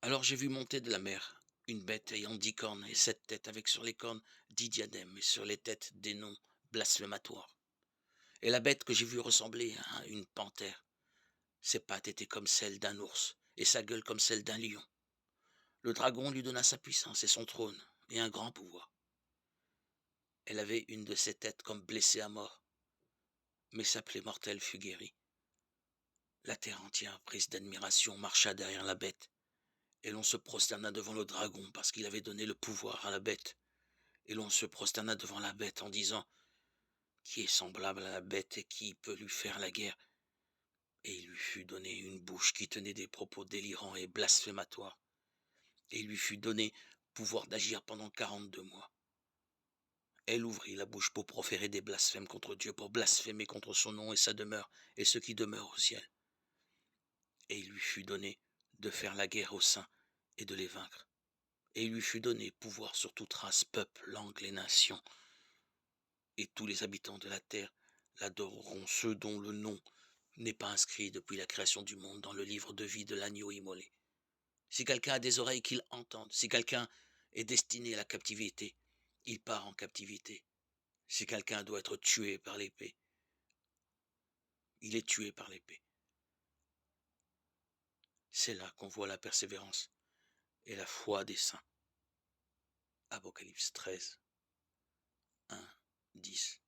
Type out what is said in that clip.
Alors j'ai vu monter de la mer une bête ayant 10 cornes et 7 têtes, avec sur les cornes 10 diadèmes et sur les têtes des noms blasphématoires. Et la bête que j'ai vue ressemblait à une panthère. Ses pattes étaient comme celles d'un ours et sa gueule comme celle d'un lion. Le dragon lui donna sa puissance et son trône et un grand pouvoir. Elle avait une de ses têtes comme blessée à mort, mais sa plaie mortelle fut guérie. La terre entière, prise d'admiration, marcha derrière la bête, et l'on se prosterna devant le dragon parce qu'il avait donné le pouvoir à la bête. Et l'on se prosterna devant la bête en disant: Qui est semblable à la bête et qui peut lui faire la guerre? Et il lui fut donné une bouche qui tenait des propos délirants et blasphématoires. Et il lui fut donné pouvoir d'agir pendant 42 mois. Elle ouvrit la bouche pour proférer des blasphèmes contre Dieu, pour blasphémer contre son nom et sa demeure, et ceux qui demeurent au ciel. Et il lui fut donné de faire la guerre aux saints et de les vaincre. Et il lui fut donné pouvoir sur toute race, peuple, langue et nation. Et tous les habitants de la terre l'adoreront, ceux dont le nom n'est pas inscrit depuis la création du monde dans le livre de vie de l'agneau immolé. Si quelqu'un a des oreilles, qu'il entende. Si quelqu'un est destiné à la captivité, il part en captivité. Si quelqu'un doit être tué par l'épée, il est tué par l'épée. C'est là qu'on voit la persévérance et la foi des saints. Apocalypse 13, 1, 10.